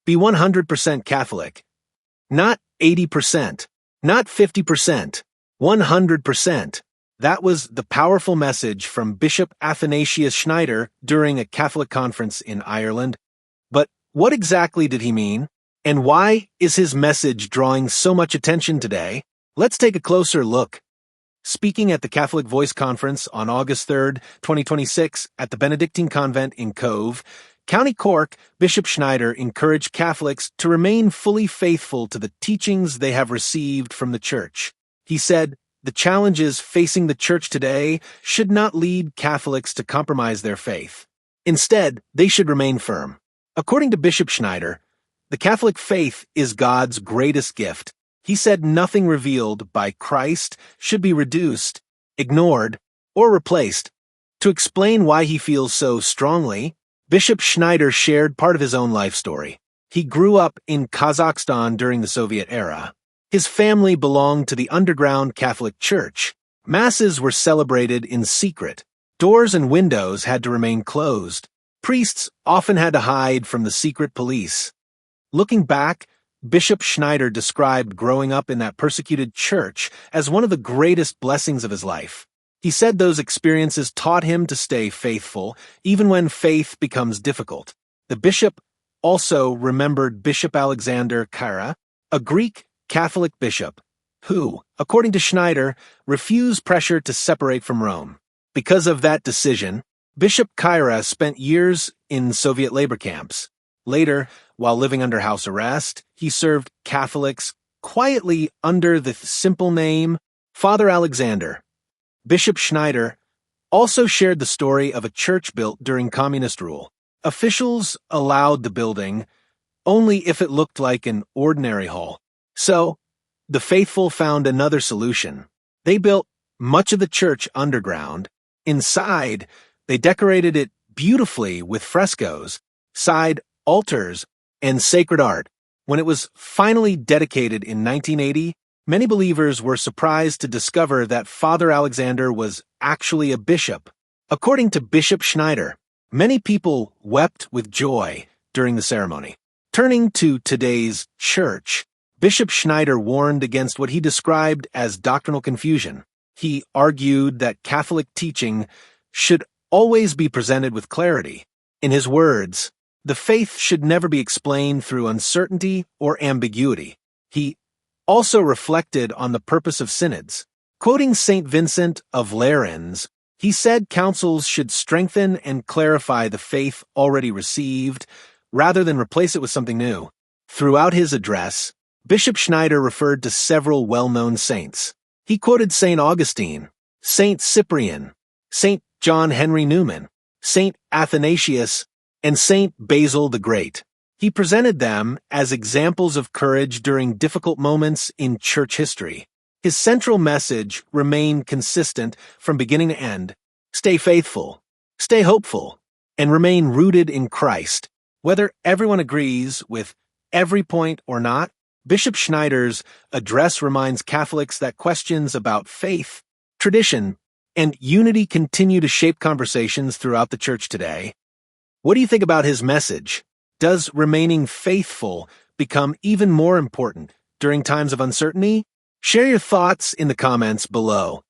Be 100% Catholic. Not 80%. Not 50%. 100%. That was the powerful message from Bishop Athanasius Schneider during a Catholic conference in Ireland. But what exactly did he mean? And why is his message drawing so much attention today? Let's take a closer look. Speaking at the Catholic Voice Conference on August 3, 2026, at the Benedictine Convent in Cobh, County Cork, Bishop Schneider encouraged Catholics to remain fully faithful to the teachings they have received from the Church. He said, "The challenges facing the Church today should not lead Catholics to compromise their faith. Instead, they should remain firm." According to Bishop Schneider, the Catholic faith is God's greatest gift. He said nothing revealed by Christ should be reduced, ignored, or replaced. To explain why he feels so strongly, Bishop Schneider shared part of his own life story. He grew up in Kazakhstan during the Soviet era. His family belonged to the underground Catholic Church. Masses were celebrated in secret. Doors and windows had to remain closed. Priests often had to hide from the secret police. Looking back, Bishop Schneider described growing up in that persecuted church as one of the greatest blessings of his life. He said those experiences taught him to stay faithful, even when faith becomes difficult. The bishop also remembered Bishop Alexander Kaira, a Greek Catholic bishop, who, according to Schneider, refused pressure to separate from Rome. Because of that decision, Bishop Kaira spent years in Soviet labor camps. Later, while living under house arrest, he served Catholics quietly under the simple name Father Alexander. Bishop Schneider also shared the story of a church built during communist rule. Officials allowed the building only if it looked like an ordinary hall. So, the faithful found another solution. They built much of the church underground. Inside, they decorated it beautifully with frescoes, side altars, and sacred art. When it was finally dedicated in 1980, many believers were surprised to discover that Father Alexander was actually a bishop. According to Bishop Schneider, many people wept with joy during the ceremony. Turning to today's church, Bishop Schneider warned against what he described as doctrinal confusion. He argued that Catholic teaching should always be presented with clarity. In his words, the faith should never be explained through uncertainty or ambiguity. He also reflected on the purpose of synods. Quoting St. Vincent of Lerins, he said councils should strengthen and clarify the faith already received, rather than replace it with something new. Throughout his address, Bishop Schneider referred to several well-known saints. He quoted St. Augustine, St. Cyprian, St. John Henry Newman, St. Athanasius, and St. Basil the Great. He presented them as examples of courage during difficult moments in church history. His central message remained consistent from beginning to end: stay faithful, stay hopeful, and remain rooted in Christ. Whether everyone agrees with every point or not, Bishop Schneider's address reminds Catholics that questions about faith, tradition, and unity continue to shape conversations throughout the Church today. What do you think about his message? Does remaining faithful become even more important during times of uncertainty? Share your thoughts in the comments below.